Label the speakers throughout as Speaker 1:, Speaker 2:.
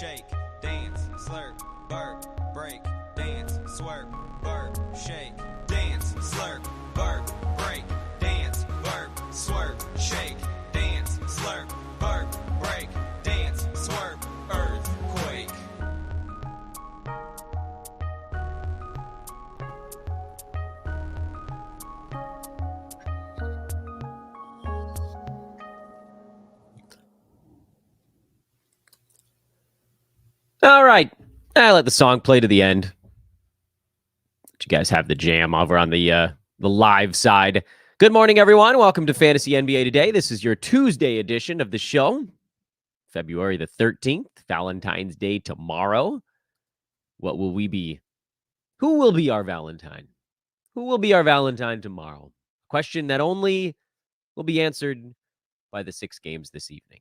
Speaker 1: shake, dance, slurp, burp, break, dance, swerp, burp, shake, dance, slurp, burp, break, dance, burp, swerp, shake, dance, slurp, burp, break, dance, swerp, earthquake.
Speaker 2: All right. I let the song play to the end. Let you guys have the jam over on the live side. Good morning, everyone. Welcome to Fantasy NBA Today. This is your Tuesday edition of the show. February the 13th, Valentine's Day tomorrow. What will we be? Who will be our Valentine? Who will be our Valentine tomorrow? Question that only will be answered by the 6 games this evening.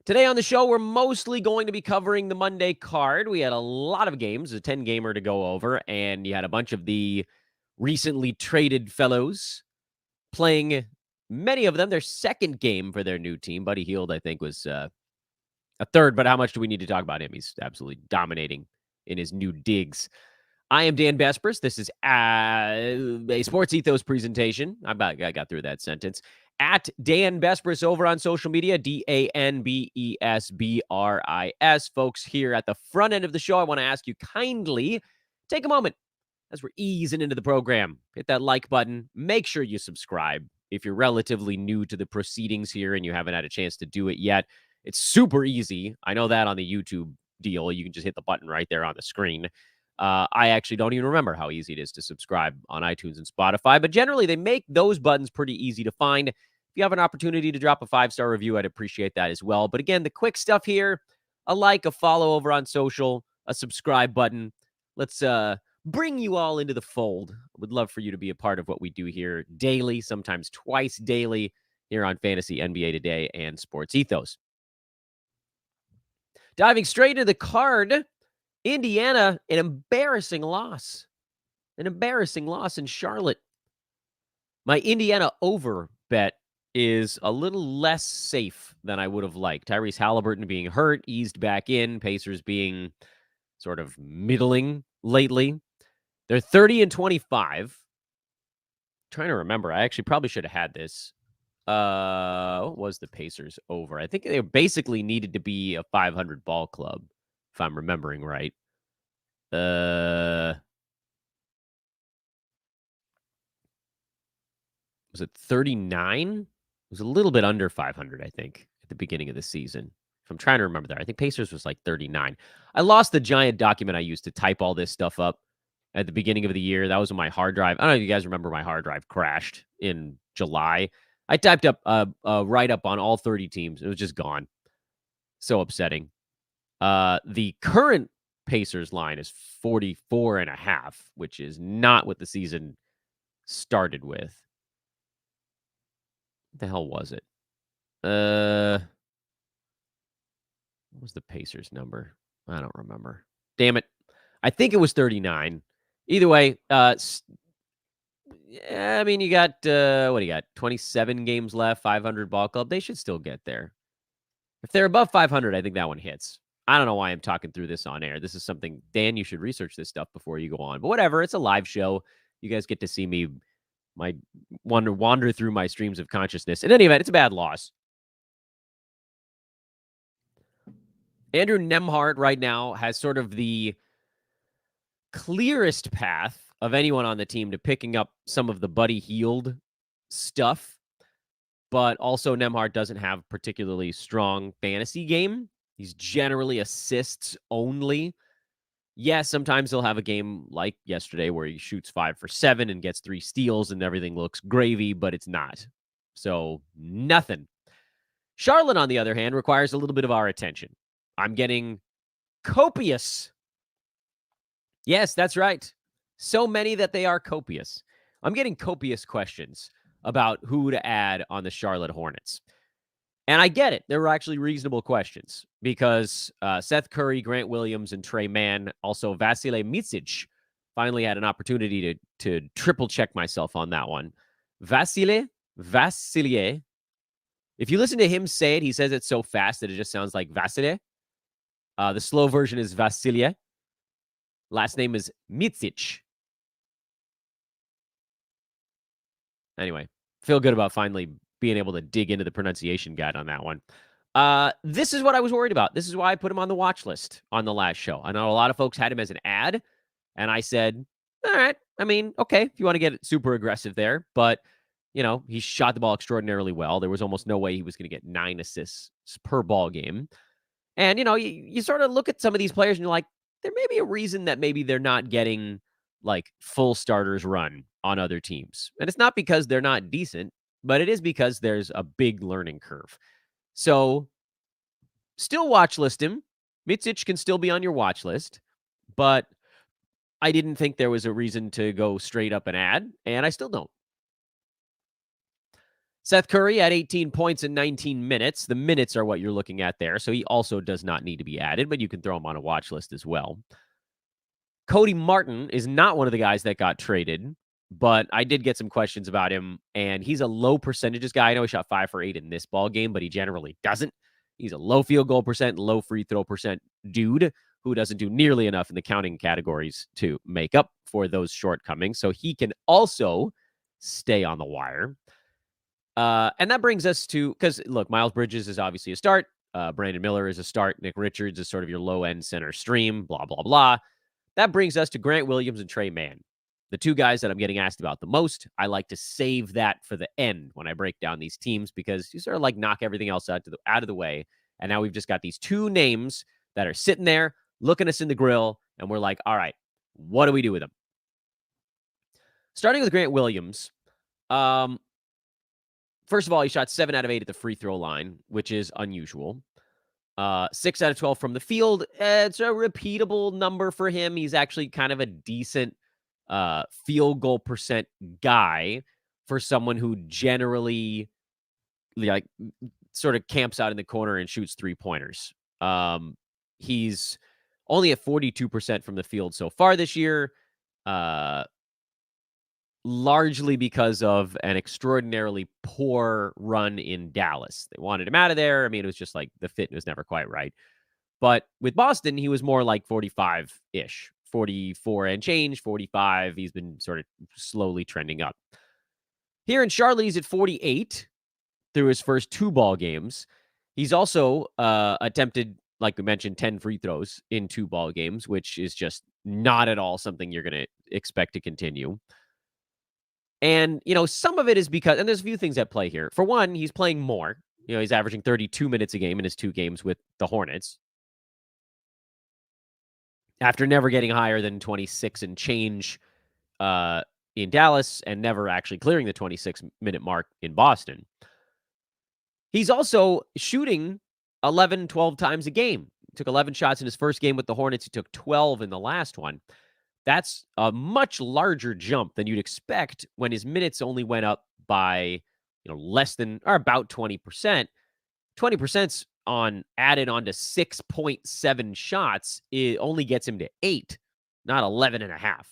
Speaker 2: Today on the show, we're mostly going to be covering the Monday card. We had a lot of games, a 10-gamer to go over, and you had a bunch of the recently traded fellows playing, many of them, their second game for their new team. Buddy Hield, I think, was a third, but how much do we need to talk about him? He's absolutely dominating in his new digs. I am Dan Bespers. This is a Sports Ethos presentation. I got through that sentence. At Dan Bespris over on social media, DANBESBRIS. Folks, here at the front end of the show, I want to ask you kindly take a moment as we're easing into the program. Hit that like button. Make sure you subscribe. If you're relatively new to the proceedings here and you haven't had a chance to do it yet, it's super easy. I know that on the YouTube deal, you can just hit the button right there on the screen. I actually don't even remember how easy it is to subscribe on iTunes and Spotify, but generally they make those buttons pretty easy to find. If you have an opportunity to drop a 5-star review, I'd appreciate that as well. But again, the quick stuff here, a like, a follow over on social, a subscribe button. Let's bring you all into the fold. Would love for you to be a part of what we do here daily, sometimes twice daily, here on Fantasy NBA Today and Sports Ethos. Diving straight into the card, Indiana, an embarrassing loss. An embarrassing loss in Charlotte. My Indiana over bet is a little less safe than I would have liked. Tyrese Halliburton being hurt, eased back in. Pacers being sort of middling lately. They're 30-25. Trying to remember. I actually probably should have had this. What was the Pacers over? I think they basically needed to be a 500 ball club, if I'm remembering right. Was it 39? It was a little bit under 500, I think, at the beginning of the season. If I'm trying to remember that, I think Pacers was like 39. I lost the giant document I used to type all this stuff up at the beginning of the year. That was when my hard drive. I don't know if you guys remember my hard drive crashed in July. I typed up a write-up on all 30 teams. It was just gone. So upsetting. The current Pacers line is 44.5, which is not what the season started with. What the hell was it? What was the Pacers number? I don't remember. Damn it. I think it was 39. Either way, I mean, you got, what do you got? 27 games left, 500 ball club. They should still get there. If they're above 500, I think that one hits. I don't know why I'm talking through this on air. This is something, Dan, you should research this stuff before you go on. But whatever, it's a live show. You guys get to see me wander through my streams of consciousness. In any event, it's a bad loss. Andrew Nembhard right now has sort of the clearest path of anyone on the team to picking up some of the Buddy Hield stuff. But also Nembhard doesn't have particularly strong fantasy game. He's generally assists only. Yes, sometimes he'll have a game like yesterday where he shoots 5 for 7 and gets 3 steals and everything looks gravy, but it's not. So nothing. Charlotte, on the other hand, requires a little bit of our attention. I'm getting copious. Yes, that's right. So many that they are copious. I'm getting copious questions about who to add on the Charlotte Hornets. And I get it. There were actually reasonable questions because Seth Curry, Grant Williams, and Trey Mann, also Vasilije Micic, finally had an opportunity to triple check myself on that one. Vasilije If you listen to him say it, he says it so fast that it just sounds like Vasile. The slow version is Vasilije. Last name is Micic. Anyway, feel good about finally being able to dig into the pronunciation guide on that one. This is what I was worried about. This is why I put him on the watch list on the last show. I know a lot of folks had him as an ad, and I said, all right, I mean, okay, if you want to get super aggressive there, but, he shot the ball extraordinarily well. There was almost no way he was going to get 9 assists per ball game. And, you sort of look at some of these players and you're like, there may be a reason that maybe they're not getting like full starters run on other teams. And it's not because they're not decent, but it is because there's a big learning curve. So still watch list him. Micic can still be on your watch list, but I didn't think there was a reason to go straight up and add, and I still don't. Seth Curry had 18 points in 19 minutes. The minutes are what you're looking at there, so he also does not need to be added, but you can throw him on a watch list as well. Cody Martin is not one of the guys that got traded, but I did get some questions about him, and he's a low percentages guy. I know he shot 5 for 8 in this ball game, but he generally doesn't. He's a low field goal percent, low free throw percent dude who doesn't do nearly enough in the counting categories to make up for those shortcomings. So he can also stay on the wire. And that brings us to, because look, Miles Bridges is obviously a start. Brandon Miller is a start. Nick Richards is sort of your low-end center stream, blah, blah, blah. That brings us to Grant Williams and Trey Mann, the two guys that I'm getting asked about the most. I like to save that for the end when I break down these teams because you sort of like knock everything else out of the way. And now we've just got these two names that are sitting there looking us in the grill, and we're like, all right, what do we do with them? Starting with Grant Williams, first of all, he shot 7 out of 8 at the free throw line, which is unusual. 6 out of 12 from the field. It's a repeatable number for him. He's actually kind of a decent field goal percent guy for someone who generally like sort of camps out in the corner and shoots 3-pointers. He's only at 42% from the field so far this year. Largely because of an extraordinarily poor run in Dallas. They wanted him out of there. I mean, it was just like the fit was never quite right. But with Boston, he was more like 45-ish, 44 and change, 45. He's been sort of slowly trending up. Here in Charlotte, he's at 48 through his first 2 ball games. He's also attempted, like we mentioned, 10 free throws in 2 ball games, which is just not at all something you're going to expect to continue. And, some of it is because, and there's a few things at play here. For one, he's playing more. He's averaging 32 minutes a game in his 2 games with the Hornets. After never getting higher than 26 and change in Dallas and never actually clearing the 26-minute mark in Boston. He's also shooting 11, 12 times a game. He took 11 shots in his first game with the Hornets. He took 12 in the last one. That's a much larger jump than you'd expect when his minutes only went up by, less than or about 20%. 20% added on to 6.7 shots. It only gets him to 8, not 11.5.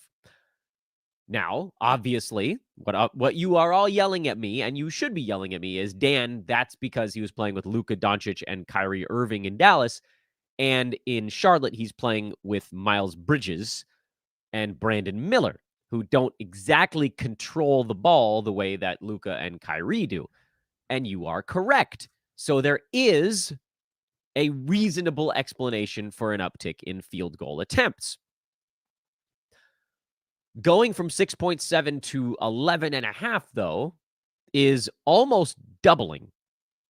Speaker 2: Now, obviously, what you are all yelling at me, and you should be yelling at me, is, Dan, that's because he was playing with Luka Doncic and Kyrie Irving in Dallas. And in Charlotte, he's playing with Miles Bridges and Brandon Miller, who don't exactly control the ball the way that Luka and Kyrie do. And you are correct. So there is a reasonable explanation for an uptick in field goal attempts. Going from 6.7 to 11.5, though, is almost doubling.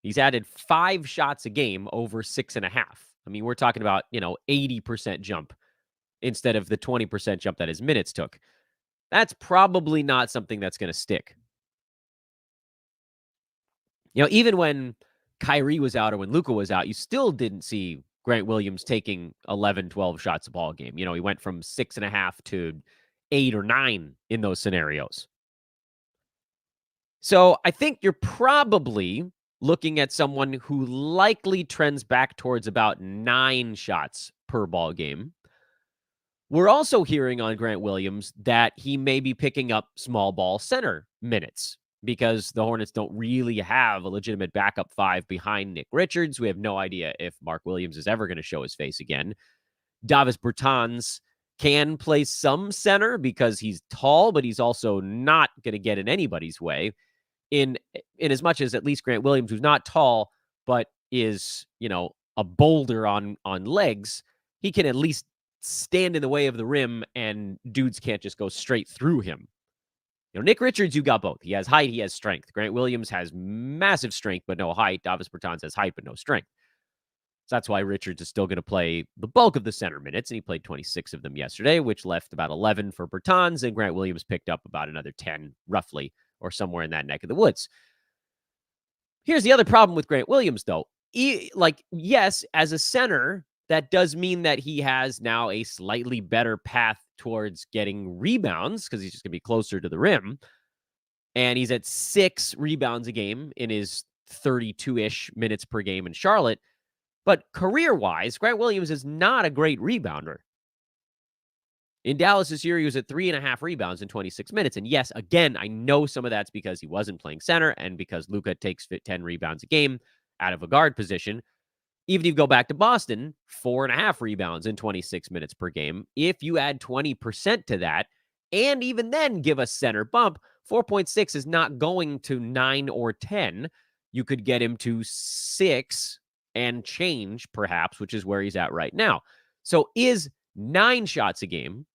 Speaker 2: He's added 5 shots a game over 6.5. I mean, we're talking about, 80% jump instead of the 20% jump that his minutes took. That's probably not something that's going to stick. Even when Kyrie was out or when Luka was out, you still didn't see Grant Williams taking 11, 12 shots a ball game. He went from 6.5 to 8 or 9 in those scenarios. So I think you're probably looking at someone who likely trends back towards about 9 shots per ball game. We're also hearing on Grant Williams that he may be picking up small ball center minutes because the Hornets don't really have a legitimate backup five behind Nick Richards. We have no idea if Mark Williams is ever going to show his face again. Davis Bertans can play some center because he's tall, but he's also not going to get in anybody's way. In as much as at least Grant Williams, who's not tall, but is, a boulder on legs, he can at least stand in the way of the rim and dudes can't just go straight through him. Nick Richards, you got both. He has height, he has strength. Grant Williams has massive strength, but no height. Davis Bertans has height, but no strength. So that's why Richards is still going to play the bulk of the center minutes, and he played 26 of them yesterday, which left about 11 for Bertans, and Grant Williams picked up about another 10, roughly, or somewhere in that neck of the woods. Here's the other problem with Grant Williams, though. Yes, as a center, that does mean that he has now a slightly better path towards getting rebounds because he's just going to be closer to the rim. And he's at 6 rebounds a game in his 32-ish minutes per game in Charlotte. But career-wise, Grant Williams is not a great rebounder. In Dallas this year, he was at 3.5 rebounds in 26 minutes. And yes, again, I know some of that's because he wasn't playing center and because Luka takes 10 rebounds a game out of a guard position. Even if you go back to Boston, 4.5 rebounds in 26 minutes per game. If you add 20% to that, and even then give a center bump, 4.6 is not going to 9 or 10. You could get him to 6 and change, perhaps, which is where he's at right now. So is 9 shots a game.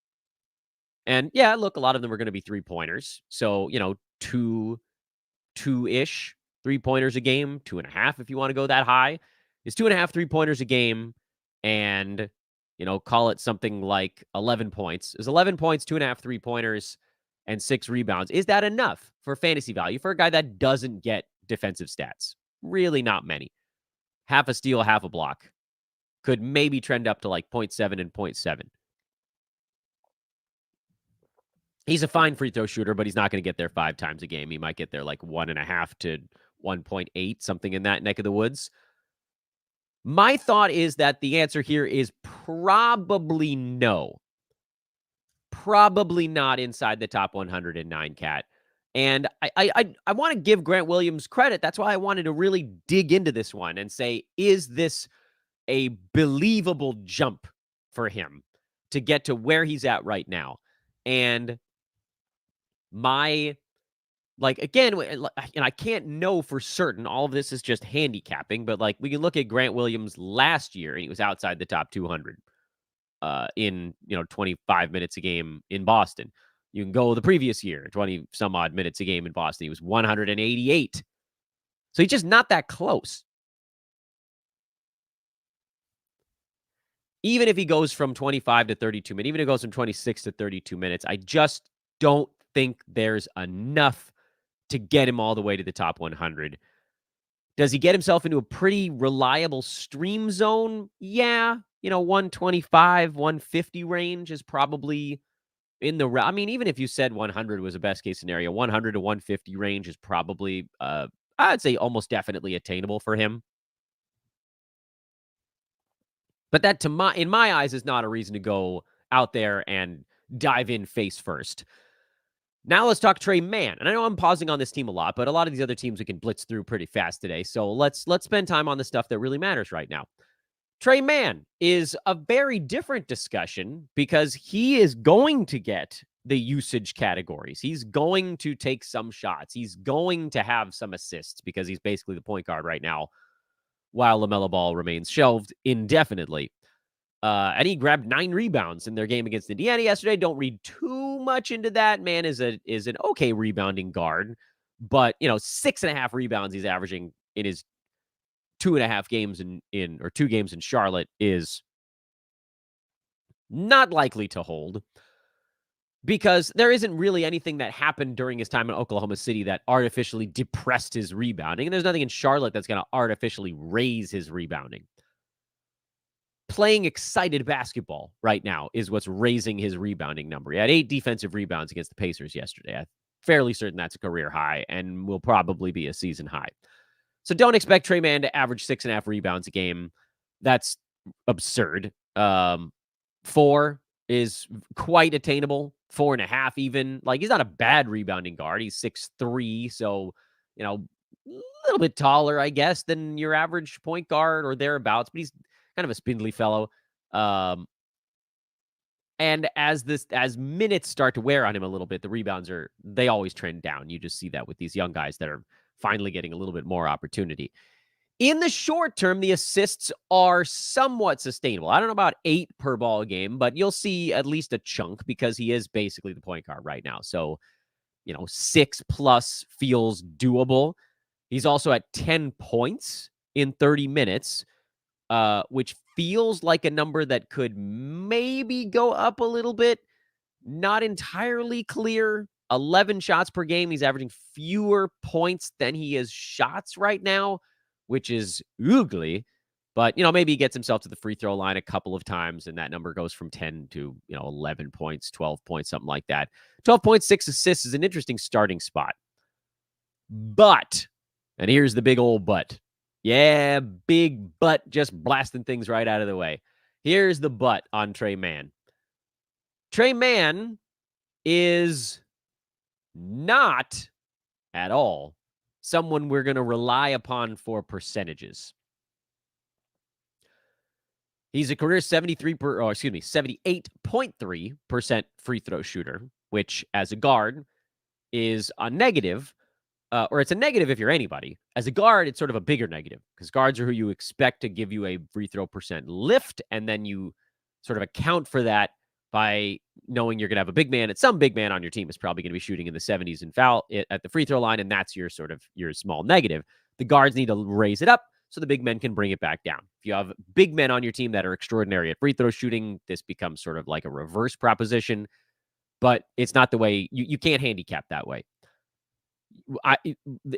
Speaker 2: And yeah, look, a lot of them are going to be 3-pointers. So, 2-ish 3-pointers a game, 2.5 if you want to go that high. Is 2.5 3-pointers a game and, call it something like 11 points. Is 11 points, 2.5 3-pointers, and 6 rebounds. Is that enough for fantasy value for a guy that doesn't get defensive stats? Really not many. Half a steal, half a block. Could maybe trend up to like 0.7 and 0.7. He's a fine free throw shooter, but he's not going to get there 5 times a game. He might get there like 1.5 to 1.8, something in that neck of the woods. My thought is that the answer here is probably no. Probably not inside the top 109, Cat. And I want to give Grant Williams credit. That's why I wanted to really dig into this one and say, is this a believable jump for him to get to where he's at right now? And again, and I can't know for certain, all of this is just handicapping, but we can look at Grant Williams last year and he was outside the top 200 in 25 minutes a game in Boston. You can go the previous year, 20 some odd minutes a game in Boston. He was 188. So he's just not that close. Even if he goes from 25 to 32 minutes, even if it goes from 26 to 32 minutes, I just don't think there's enough to get him all the way to the top 100. Does he get himself into a pretty reliable stream zone? Yeah. 125, 150 range is probably in the... even if you said 100 was a best case scenario, 100 to 150 range is probably, I'd say almost definitely attainable for him. But that, in my eyes, is not a reason to go out there and dive in face first. Now let's talk Trey Mann. And I know I'm pausing on this team a lot, but a lot of these other teams we can blitz through pretty fast today. So let's spend time on the stuff that really matters right now. Trey Mann is a very different discussion because he is going to get the usage categories. He's going to take some shots. He's going to have some assists because he's basically the point guard right now while LaMelo Ball remains shelved indefinitely. And he grabbed 9 rebounds in their game against Indiana yesterday. Don't read too much into that. Mann is an okay rebounding guard, but 6.5 rebounds he's averaging in his 2.5 games or 2 games in Charlotte is not likely to hold because there isn't really anything that happened during his time in Oklahoma City that artificially depressed his rebounding. And there's nothing in Charlotte that's going to artificially raise his rebounding. Playing excited basketball right now is what's raising his rebounding number. He had 8 defensive rebounds against the Pacers yesterday. I'm fairly certain that's a career high and will probably be a season high. So don't expect Trey Mann to average 6.5 rebounds a game. That's absurd. 4 is quite attainable. 4.5 even. Like, he's not a bad rebounding guard. He's 6'3", so, a little bit taller, I guess, than your average point guard or thereabouts, but he's kind of a spindly fellow. And as minutes start to wear on him a little bit, the rebounds they always trend down. You just see that with these young guys that are finally getting a little bit more opportunity. In the short term, the assists are somewhat sustainable. I don't know about 8 per ball game, but you'll see at least a chunk because he is basically the point guard right now. So, 6+ feels doable. He's also at 10 points in 30 minutes, which feels like a number that could maybe go up a little bit. Not entirely clear. 11 shots per game. He's averaging fewer points than he is shots right now, which is ugly. But, maybe he gets himself to the free throw line a couple of times, and that number goes from 10 to, 11 points, 12 points, something like that. 12.6 assists is an interesting starting spot. But, and here's the big old but. Yeah, big but, just blasting things right out of the way. Here's the but on Trey Mann. Trey Mann is not at all someone we're going to rely upon for percentages. He's a career 78.3% free throw shooter, which as a guard is a negative, or it's a negative if you're anybody. As a guard, it's sort of a bigger negative because guards are who you expect to give you a free throw percent lift, and then you sort of account for that by knowing you're going to have a big man. Some big man on your team is probably going to be shooting in the 70s and foul at the free throw line, and that's your small negative. The guards need to raise it up so the big men can bring it back down. If you have big men on your team that are extraordinary at free throw shooting, this becomes sort of like a reverse proposition, but it's not the way you can't handicap that way.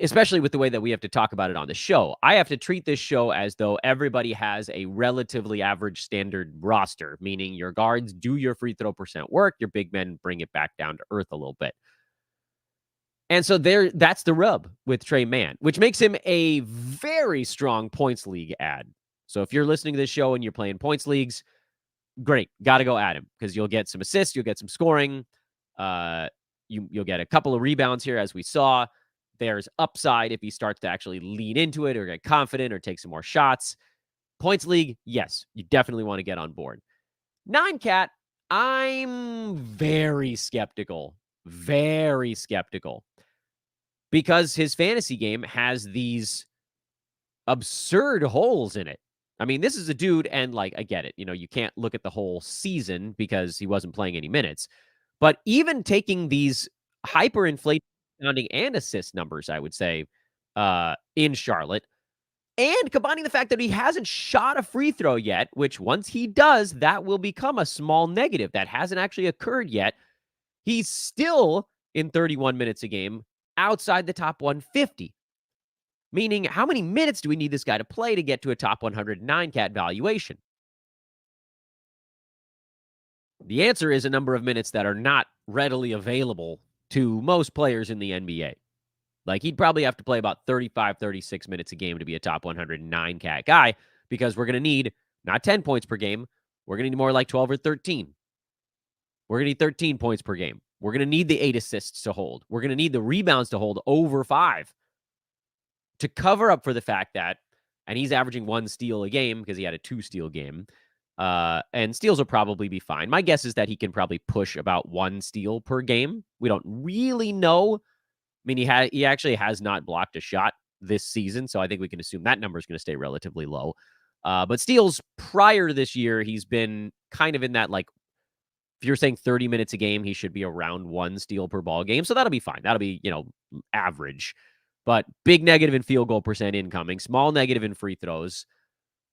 Speaker 2: Especially with the way that we have to talk about it on the show. I have to treat this show as though everybody has a relatively average standard roster, meaning your guards do your free throw percent work, your big men bring it back down to earth a little bit. And so that's the rub with Trey Mann, which makes him a very strong points league ad. So if you're listening to this show and you're playing points leagues, great. Got to go at him because you'll get some assists, you'll get some scoring. You'll get a couple of rebounds here, as we saw. There's upside if he starts to actually lean into it or get confident or take some more shots. Points league, yes, you definitely want to get on board. 9-cat, I'm very skeptical. Very skeptical. Because his fantasy game has these absurd holes in it. I mean, this is a dude, and I get it. You can't look at the whole season because he wasn't playing any minutes. But even taking these hyperinflated rebounding and assist numbers, I would say, in Charlotte, and combining the fact that he hasn't shot a free throw yet, which once he does, that will become a small negative. That hasn't actually occurred yet. He's still, in 31 minutes a game, outside the top 150. Meaning, how many minutes do we need this guy to play to get to a top 109-cat valuation? The answer is a number of minutes that are not readily available to most players in the NBA. He'd probably have to play about 35, 36 minutes a game to be a top 109-cat guy because we're going to need not 10 points per game. We're going to need more like 12 or 13. We're going to need 13 points per game. We're going to need the 8 assists to hold. We're going to need the rebounds to hold over 5 to cover up for the fact that, and he's averaging 1 steal a game because he had a 2-steal game. And steals will probably be fine. My guess is that he can probably push about 1 steal per game. We don't really know. I mean, he actually has not blocked a shot this season, so I think we can assume that number is going to stay relatively low. But steals prior to this year, he's been kind of in that, if you're saying 30 minutes a game, he should be around 1 steal per ball game. So that'll be fine. That'll be, average. But big negative in field goal percent incoming, small negative in free throws,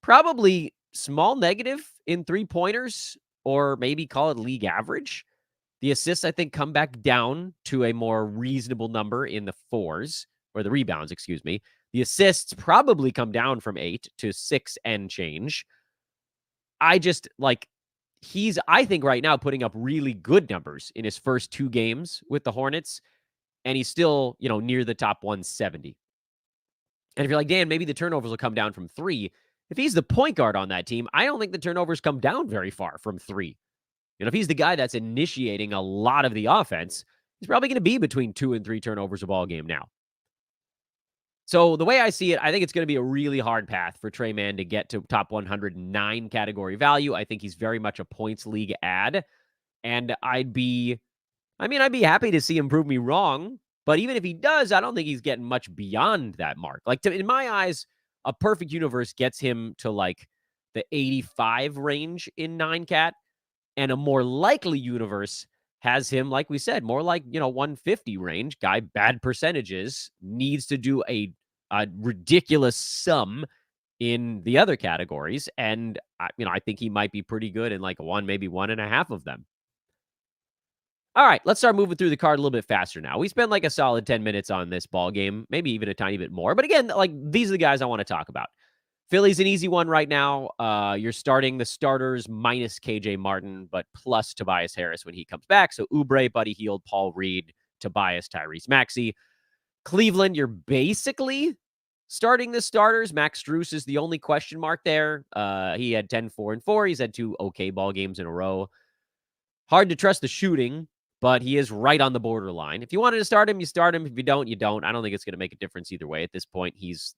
Speaker 2: probably small negative in 3-pointers, or maybe call it league average. The assists, I think, come back down to a more reasonable number in the 4s, or the rebounds, excuse me. The assists probably come down from 8 to 6 and change. I just, he's, I think right now, putting up really good numbers in his first 2 games with the Hornets, and he's still, near the top 170. And if you're like, Dan, maybe the turnovers will come down from 3. If he's the point guard on that team, I don't think the turnovers come down very far from 3. If he's the guy that's initiating a lot of the offense, he's probably going to be between 2 and 3 turnovers a ball game now. So the way I see it, I think it's going to be a really hard path for Trey Mann to get to top 109 category value. I think he's very much a points league ad. And I'd be happy to see him prove me wrong. But even if he does, I don't think he's getting much beyond that mark. Like, in my eyes, a perfect universe gets him to like the 85 range in 9-cat. And a more likely universe has him, like we said, more like, 150 range. Guy, bad percentages, needs to do a ridiculous sum in the other categories. And, I think he might be pretty good in like one, maybe 1.5 of them. All right, let's start moving through the card a little bit faster now. We spent like a solid 10 minutes on this ball game, maybe even a tiny bit more. But again, like these are the guys I want to talk about. Philly's an easy one right now. You're starting the starters minus KJ Martin, but plus Tobias Harris when he comes back. So Oubre, Buddy Hield, Paul Reed, Tobias, Tyrese Maxey. Cleveland, you're basically starting the starters. Max Strus is the only question mark there. He had 10-4-4. He's had 2 okay ball games in a row. Hard to trust the shooting, but he is right on the borderline. If you wanted to start him, you start him. If you don't, you don't. I don't think it's going to make a difference either way. At this point, he's,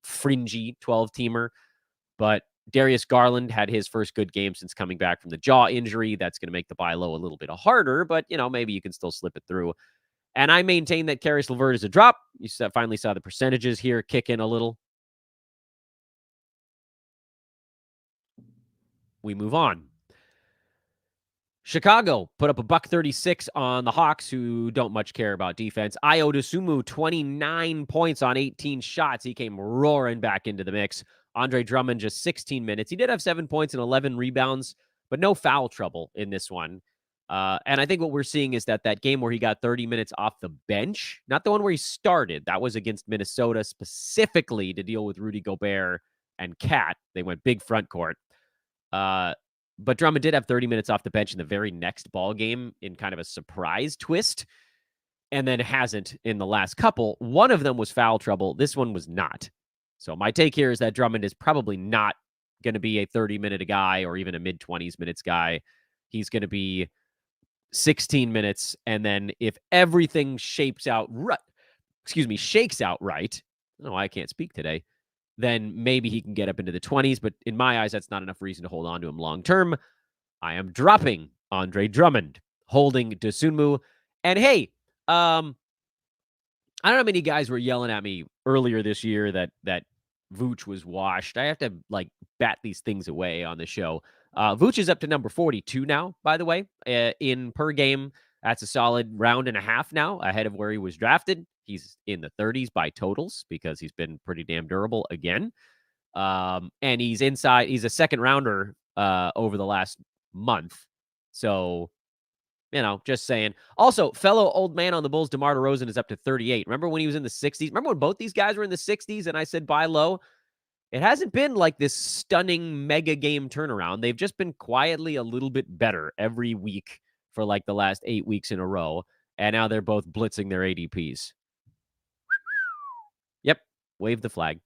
Speaker 2: fringy 12-teamer. But Darius Garland had his first good game since coming back from the jaw injury. That's going to make the buy low a little bit harder, but, maybe you can still slip it through. And I maintain that Caris LeVert is a drop. You finally saw the percentages here kick in a little. We move on. Chicago put up a $136 on the Hawks, who don't much care about defense. Ayo Dosunmu, 29 points on 18 shots. He came roaring back into the mix. Andre Drummond, just 16 minutes. He did have 7 points and 11 rebounds, but no foul trouble in this one. And I think what we're seeing is that game where he got 30 minutes off the bench, not the one where he started, that was against Minnesota specifically to deal with Rudy Gobert and Cat. They went big front court. But Drummond did have 30 minutes off the bench in the very next ball game in kind of a surprise twist, and then hasn't in the last couple. One of them was foul trouble. This one was not. So my take here is that Drummond is probably not going to be a 30-minute guy or even a mid-20s minutes guy. He's going to be 16 minutes, and then if everything shakes out right, oh, I can't speak today, then maybe he can get up into the 20s. But in my eyes, that's not enough reason to hold on to him long term. I am dropping Andre Drummond, holding Dosunmu. And hey, I don't know how many guys were yelling at me earlier this year that Vooch was washed. I have to bat these things away on the show. Vooch is up to number 42 now, by the way, in per game. That's a solid round and a half now ahead of where he was drafted. He's in the 30s by totals because he's been pretty damn durable again. And he's a second rounder over the last month. So, just saying. Also, fellow old man on the Bulls, DeMar DeRozan, is up to 38. Remember when he was in the 60s? Remember when both these guys were in the 60s and I said buy low? It hasn't been like this stunning mega game turnaround. They've just been quietly a little bit better every week for like the last 8 weeks in a row. And now they're both blitzing their ADPs. Yep. Wave the flag.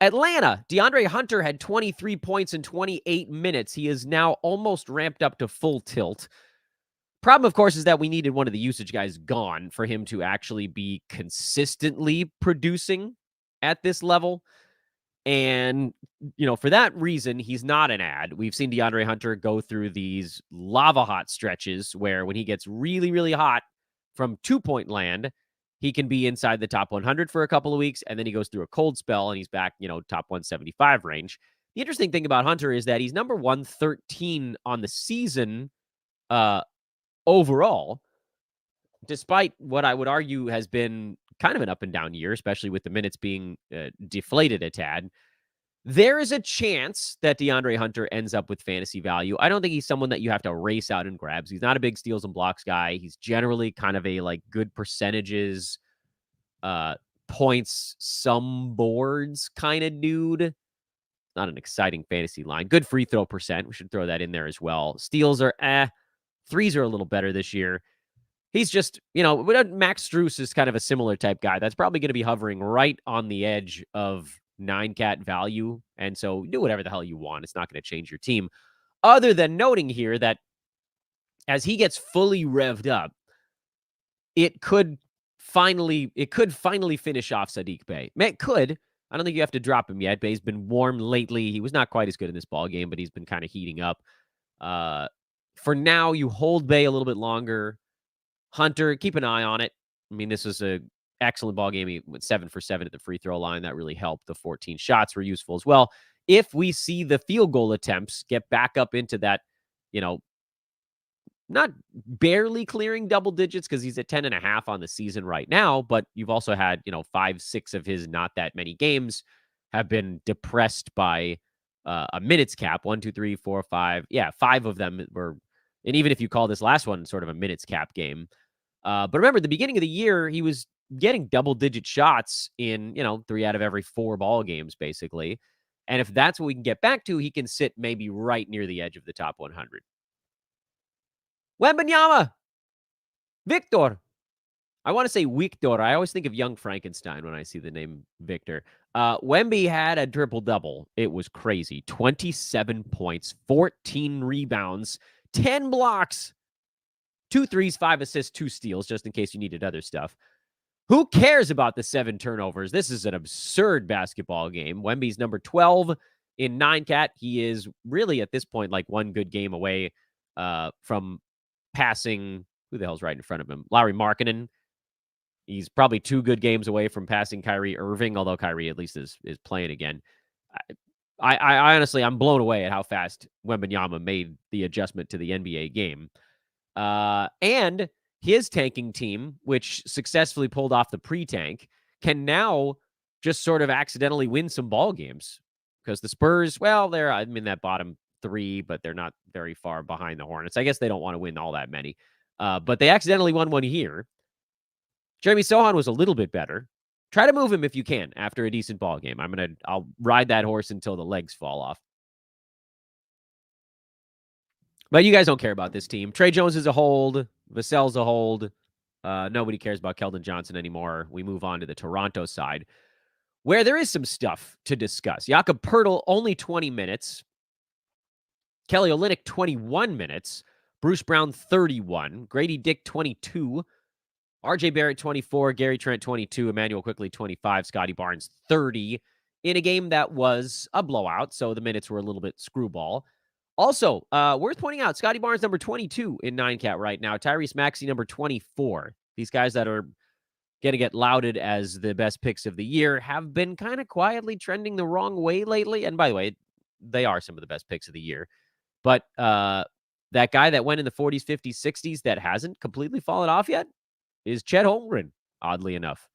Speaker 2: Atlanta, DeAndre Hunter had 23 points in 28 minutes. He is now almost ramped up to full tilt. Problem, of course, is that we needed one of the usage guys gone for him to actually be consistently producing at this level. And, for that reason, he's not an ad. We've seen DeAndre Hunter go through these lava hot stretches where when he gets really, really hot from 2-point land, he can be inside the top 100 for a couple of weeks, and then he goes through a cold spell and he's back, top 175 range. The interesting thing about Hunter is that he's number 113 on the season overall, despite what I would argue has been kind of an up and down year, especially with the minutes being deflated a tad. There is a chance that DeAndre Hunter ends up with fantasy value. I don't think he's someone that you have to race out and grabs. He's not a big steals and blocks guy. He's generally kind of a good percentages, points, some boards kind of dude. Not an exciting fantasy line. Good free throw percent. We should throw that in there as well. Steals are threes are a little better this year. He's just, Max Strus is kind of a similar type guy. That's probably going to be hovering right on the edge of 9-cat value. And so do whatever the hell you want. It's not going to change your team. other than noting here that as he gets fully revved up, it could finally finish off Saddiq Bey. It could. I don't think you have to drop him yet. Bey's been warm lately. He was not quite as good in this ball game, but he's been kind of heating up. For now, you hold Bey a little bit longer. Hunter, keep an eye on it. I mean, this was an excellent ball game. He went 7 for 7 at the free throw line. That really helped. The 14 shots were useful as well. If we see the field goal attempts get back up into that, not barely clearing double digits because he's at 10.5 on the season right now, but you've also had, 5, 6 of his not that many games have been depressed by a minutes cap. 1, 2, 3, 4, 5. Yeah, 5 of them were, and even if you call this last one sort of a minutes cap game. But remember, at the beginning of the year, he was getting double-digit shots in, 3 out of every 4 ball games, basically. And if that's what we can get back to, he can sit maybe right near the edge of the top 100. Wembanyama. Victor. I want to say Victor. I always think of Young Frankenstein when I see the name Victor. Wemby had a triple-double. It was crazy. 27 points, 14 rebounds, 10 blocks, 2 threes, 5 assists, 2 steals, just in case you needed other stuff. Who cares about the 7 turnovers? This is an absurd basketball game. Wemby's number 12 in 9-cat. He is really, at this point, like one good game away from passing. Who the hell's right in front of him? Lauri Markkanen. He's probably 2 good games away from passing Kyrie Irving, although Kyrie at least is playing again. I honestly, I'm blown away at how fast Wembanyama made the adjustment to the NBA game. And his tanking team, which successfully pulled off the pre-tank, can now just sort of accidentally win some ball games. Because the Spurs, well, they're in that bottom 3, but they're not very far behind the Hornets. I guess they don't want to win all that many. But they accidentally won one here. Jeremy Sohan was a little bit better. Try to move him if you can after a decent ball game. I'll ride that horse until the legs fall off. But you guys don't care about this team. Trey Jones is a hold. Vassell's a hold. Nobody cares about Keldon Johnson anymore. We move on to the Toronto side, where there is some stuff to discuss. Jakob Poeltl, only 20 minutes. Kelly Olynyk, 21 minutes. Bruce Brown, 31. Grady Dick, 22. RJ Barrett, 24. Gary Trent, 22. Emmanuel Quickley, 25. Scotty Barnes, 30. In a game that was a blowout, so the minutes were a little bit screwball. Also, worth pointing out, Scotty Barnes, number 22 in 9-cat right now. Tyrese Maxey, number 24. These guys that are going to get lauded as the best picks of the year have been kind of quietly trending the wrong way lately. And by the way, they are some of the best picks of the year. But that guy that went in the 40s, 50s, 60s that hasn't completely fallen off yet is Chet Holmgren, oddly enough.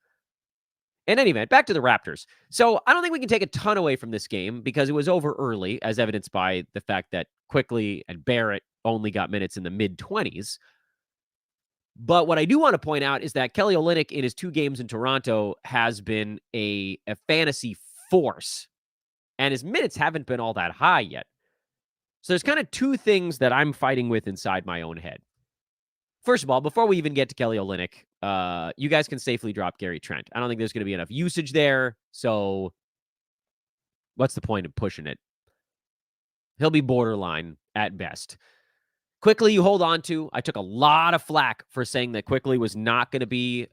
Speaker 2: In any event, back to the Raptors. So I don't think we can take a ton away from this game because it was over early, as evidenced by the fact that Quickley and Barrett only got minutes in the mid-20s. But what I do want to point out is that Kelly Olynyk in his 2 games in Toronto has been a fantasy force, and his minutes haven't been all that high yet. So there's kind of 2 things that I'm fighting with inside my own head. First of all, before we even get to Kelly Olynyk, you guys can safely drop Gary Trent. I don't think there's going to be enough usage there, so what's the point of pushing it? He'll be borderline at best. Quickley, you hold on to. I took a lot of flack for saying that Quickley was not going to be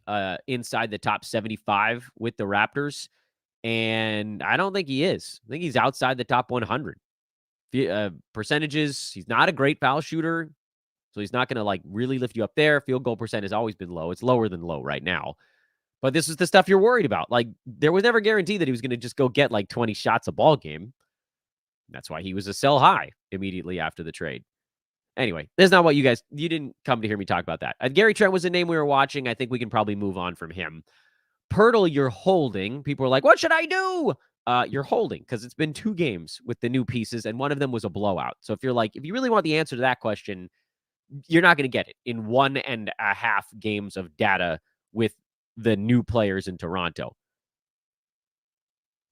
Speaker 2: inside the top 75 with the Raptors, and I don't think he is. I think he's outside the top 100. Percentages, he's not a great foul shooter. So he's not going to really lift you up there. Field goal percent has always been low. It's lower than low right now. But this is the stuff you're worried about. There was never a guarantee that he was going to just go get 20 shots a ball game. That's why he was a sell high immediately after the trade. Anyway, that's not what you didn't come to hear me talk about that. Gary Trent was a name we were watching. I think we can probably move on from him. Poeltl, you're holding. People are like, what should I do? You're holding because it's been 2 games with the new pieces, and one of them was a blowout. So if you really want the answer to that question, you're not going to get it in 1.5 games of data with the new players in Toronto.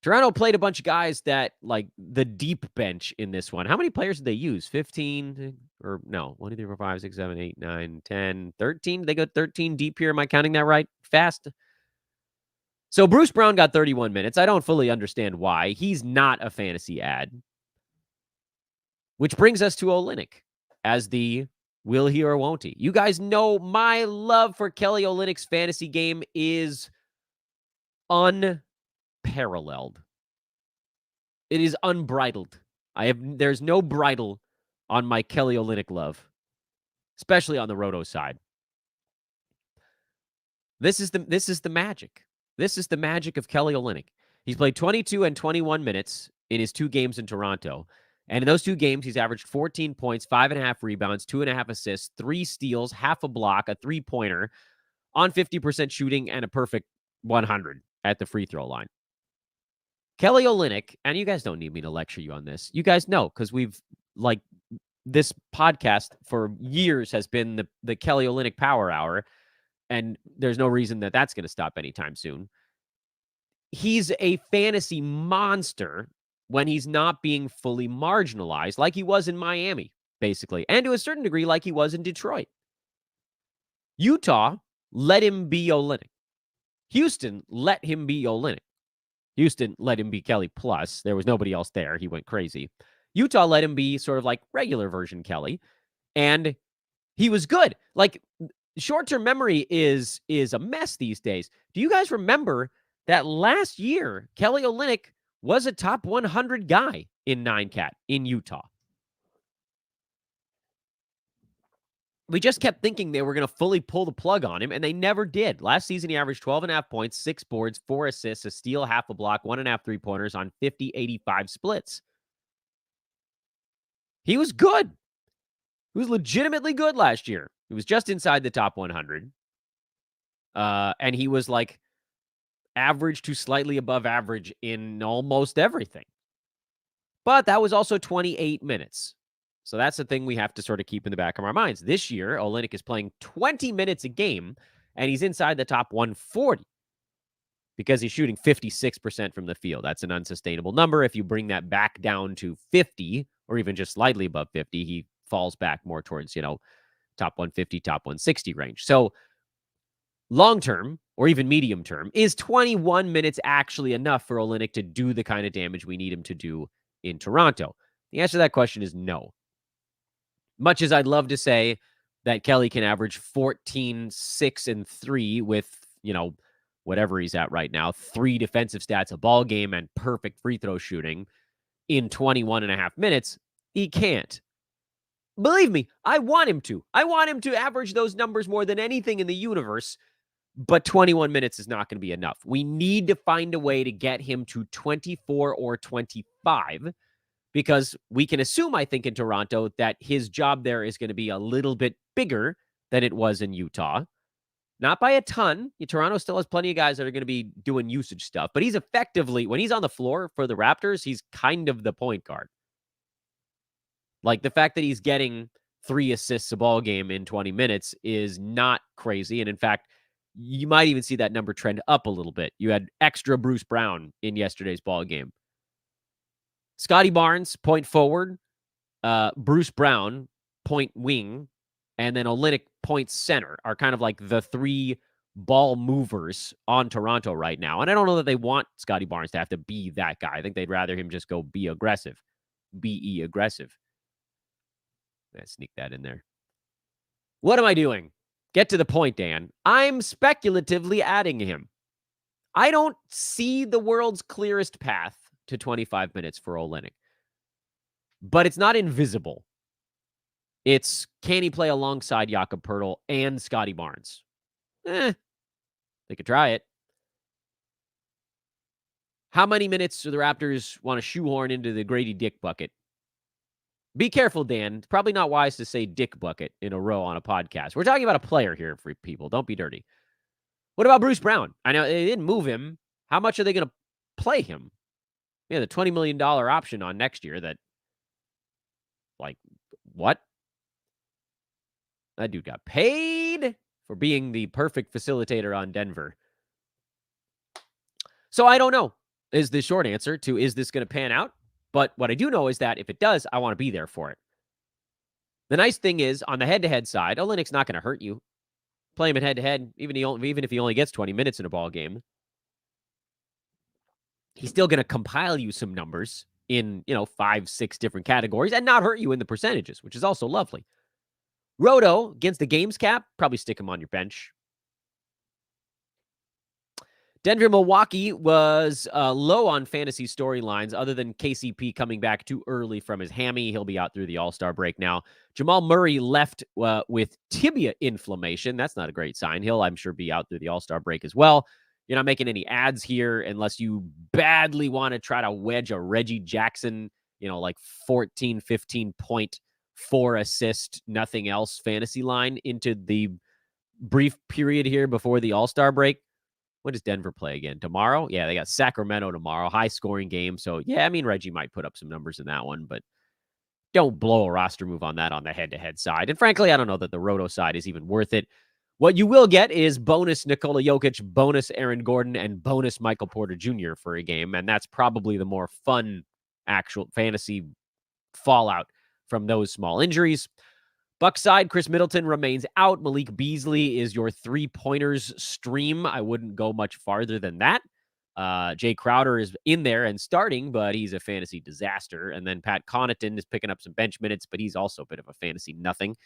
Speaker 2: Toronto played a bunch of guys that, the deep bench in this one. How many players did they use? 15? Or no, 1, 2, 3, 4, 5, 6, 7, 8, 9, 10, 13? They got 13 deep here. Am I counting that right? Fast? So Bruce Brown got 31 minutes. I don't fully understand why. He's not a fantasy ad. Which brings us to Olynyk as the will he or won't he. You guys know my love for Kelly Olynyk's fantasy game is unparalleled. It is unbridled. There's no bridle on my Kelly Olynyk love, especially on the roto side. This is the magic. This is the magic of Kelly Olynyk. He's played 22 and 21 minutes in his 2 games in Toronto. And in those 2 games, he's averaged 14 points, 5.5 rebounds, 2.5 assists, 3 steals, half a block, a 3-pointer, on 50% shooting, and a perfect 100 at the free throw line. Kelly Olynyk, and you guys don't need me to lecture you on this. You guys know, because this podcast for years has been the Kelly Olynyk Power Hour, and there's no reason that that's going to stop anytime soon. He's a fantasy monster when he's not being fully marginalized like he was in Miami, basically, and to a certain degree like he was in Detroit. Utah let him be Olynyk. Houston let him be Olynyk. Houston let him be Kelly plus. There was nobody else there. He went crazy. Utah let him be sort of like regular version Kelly, and he was good. Like, short-term memory is a mess these days. Do you guys remember that last year, Kelly Olynyk was a top 100 guy in 9-cat in Utah? We just kept thinking they were going to fully pull the plug on him, and they never did. Last season, he averaged 12.5 points, 6 boards, 4 assists, a steal, half a block, 1.5 3-pointers on 50-85 splits. He was good. He was legitimately good last year. He was just inside the top 100. And he was like average to slightly above average in almost everything. But that was also 28 minutes. So that's the thing we have to sort of keep in the back of our minds. This year, Olynyk is playing 20 minutes a game, and he's inside the top 140 because he's shooting 56% from the field. That's an unsustainable number. If you bring that back down to 50 or even just slightly above 50, he falls back more towards, top 150, top 160 range. So long-term or even medium-term, is 21 minutes actually enough for Olynyk to do the kind of damage we need him to do in Toronto? The answer to that question is no. Much as I'd love to say that Kelly can average 14, 6, and 3 with, whatever he's at right now, 3 defensive stats a ball game and perfect free throw shooting in 21 and a half minutes, he can't. Believe me, I want him to. I want him to average those numbers more than anything in the universe, but 21 minutes is not going to be enough. We need to find a way to get him to 24 or 25, because we can assume, I think, in Toronto that his job there is going to be a little bit bigger than it was in Utah. Not by a ton. Toronto still has plenty of guys that are going to be doing usage stuff, but he's effectively, when he's on the floor for the Raptors, he's kind of the point guard. Like, the fact that he's getting 3 assists a ball game in 20 minutes is not crazy. And in fact, you might even see that number trend up a little bit. You had extra Bruce Brown in yesterday's ball game. Scotty Barnes, point forward. Bruce Brown, point wing. And then Olynyk, point center, are kind of like the 3 ball movers on Toronto right now. And I don't know that they want Scotty Barnes to have to be that guy. I think they'd rather him just go be aggressive. Be aggressive. Let's sneak that in there. What am I doing? Get to the point, Dan. I'm speculatively adding him. I don't see the world's clearest path to 25 minutes for Olynyk. But it's not invisible. It's, can he play alongside Jakob Poeltl and Scotty Barnes? They could try it. How many minutes do the Raptors want to shoehorn into the Grady Dick bucket? Be careful, Dan. It's probably not wise to say Dick bucket in a row on a podcast. We're talking about a player here, for people. Don't be dirty. What about Bruce Brown? I know they didn't move him. How much are they going to play him? Yeah, the $20 million option on next year that, like, what? That dude got paid for being the perfect facilitator on Denver. So I don't know, is the short answer to, is this going to pan out? But what I do know is that if it does, I want to be there for it. The nice thing is, on the head-to-head side, Olynyk's not going to hurt you. Play him at head-to-head, even if he only gets 20 minutes in a ball game. He's still going to compile you some numbers. in, 5-6 different categories and not hurt you in the percentages, which is also lovely. Roto, against the games cap, probably stick him on your bench. Denver, Milwaukee was low on fantasy storylines other than KCP coming back too early from his hammy. He'll be out through the All-Star break now. Jamal Murray left with tibia inflammation. That's not a great sign. He'll, I'm sure, be out through the All-Star break as well. You're not making any ads here unless you badly want to try to wedge a Reggie Jackson, like 14, 15 point, 4 assist, nothing else fantasy line into the brief period here before the All-Star break. When does Denver play again? Tomorrow? Yeah, they got Sacramento tomorrow. High-scoring game. So, yeah, I mean, Reggie might put up some numbers in that one, but don't blow a roster move on that on the head-to-head side. And frankly, I don't know that the Roto side is even worth it. What you will get is bonus Nikola Jokic, bonus Aaron Gordon, and bonus Michael Porter Jr. for a game, and that's probably the more fun actual fantasy fallout from those small injuries. Bucks side, Chris Middleton remains out. Malik Beasley is your 3-pointers stream. I wouldn't go much farther than that. Jay Crowder is in there and starting, but he's a fantasy disaster. And then Pat Connaughton is picking up some bench minutes, but he's also a bit of a fantasy nothing.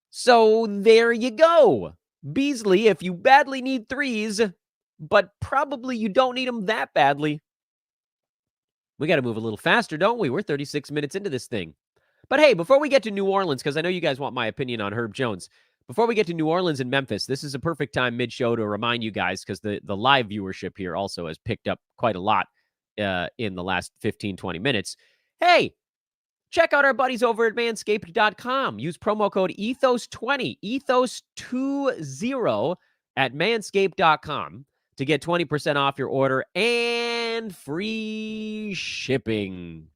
Speaker 2: So there you go. Beasley, if you badly need threes, but probably you don't need them that badly. We got to move a little faster, don't we? We're 36 minutes into this thing. But hey, before we get to New Orleans, because I know you guys want my opinion on Herb Jones, before we get to New Orleans and Memphis, this is a perfect time mid-show to remind you guys, because the live viewership here also has picked up quite a lot in the last 15, 20 minutes. Hey, check out our buddies over at manscaped.com. Use promo code ETHOS20, ETHOS20 at manscaped.com to get 20% off your order and free shipping.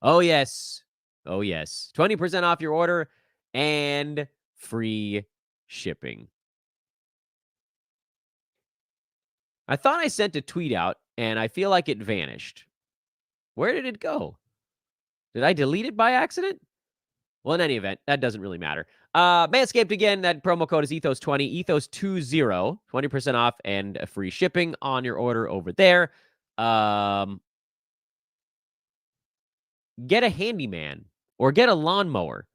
Speaker 2: Oh, yes. Oh, yes. 20% off your order and free shipping. I thought I sent a tweet out, and I feel like it vanished. Where did it go? Did I delete it by accident? Well, in any event, that doesn't really matter. Manscaped, again, that promo code is ETHOS20, ETHOS20, 20% off and free shipping on your order over there. Get a handyman or get a lawnmower.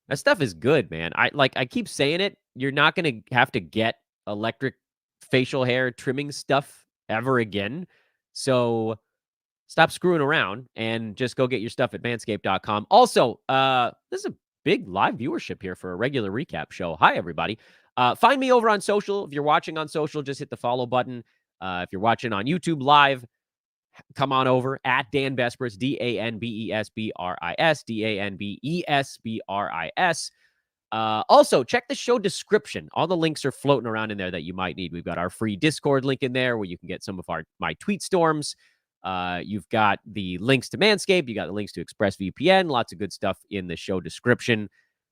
Speaker 2: That stuff is good, man. I keep saying it. You're not going to have to get electric facial hair trimming stuff ever again. So stop screwing around and just go get your stuff at manscaped.com. Also, this is a big live viewership here for a regular recap show. Hi, everybody. Find me over on social. If you're watching on social, just hit the follow button. If you're watching on YouTube live, come on over at Dan Besbris, DANBESBRIS, DANBESBRIS. Also, check the show description. All the links are floating around in there that you might need. We've got our free Discord link in there where you can get some of my tweet storms. You've got the links to Manscaped. You got the links to ExpressVPN. Lots of good stuff in the show description.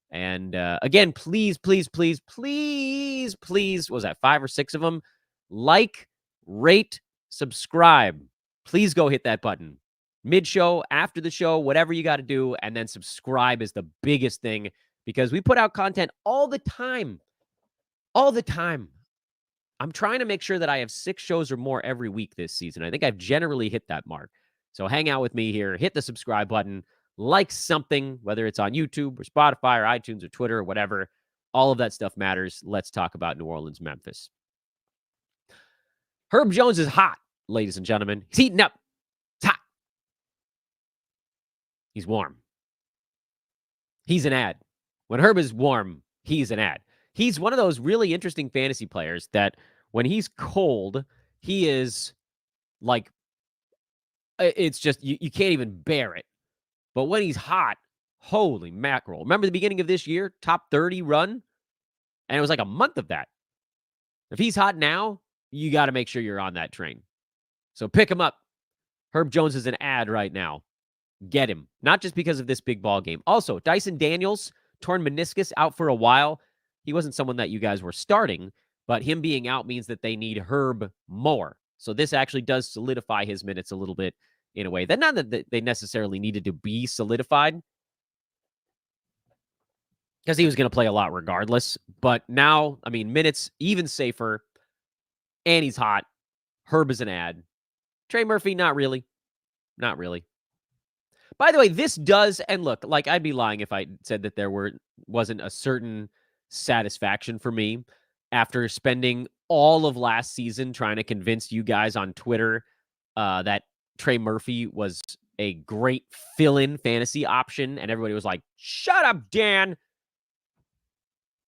Speaker 2: And again, please, please, please, please, please, what was that 5 or 6 of them? Like, rate, subscribe. Please go hit that button. Mid-show, after the show, whatever you got to do, and then subscribe is the biggest thing because we put out content all the time. All the time. I'm trying to make sure that I have 6 shows or more every week this season. I think I've generally hit that mark. So hang out with me here. Hit the subscribe button. Like something, whether it's on YouTube or Spotify or iTunes or Twitter or whatever. All of that stuff matters. Let's talk about New Orleans, Memphis. Herb Jones is hot, ladies and gentlemen. He's heating up. It's hot. He's warm. He's an ad. When Herb is warm, he's an ad. He's one of those really interesting fantasy players that when he's cold, he is like, it's just, you can't even bear it. But when he's hot, holy mackerel. Remember the beginning of this year, top 30 run? And it was like a month of that. If he's hot now, you got to make sure you're on that train. So pick him up. Herb Jones is an ad right now. Get him. Not just because of this big ball game. Also, Dyson Daniels, torn meniscus, out for a while. He wasn't someone that you guys were starting, but him being out means that they need Herb more. So this actually does solidify his minutes a little bit in a way. That not that they necessarily needed to be solidified, because he was going to play a lot regardless. But now, I mean, minutes even safer, and he's hot. Herb is an ad. Trey Murphy, not really. Not really. By the way, this does, and look, like I'd be lying if I said that wasn't a certain satisfaction for me after spending all of last season trying to convince you guys on Twitter that Trey Murphy was a great fill-in fantasy option, and everybody was like, "Shut up, Dan.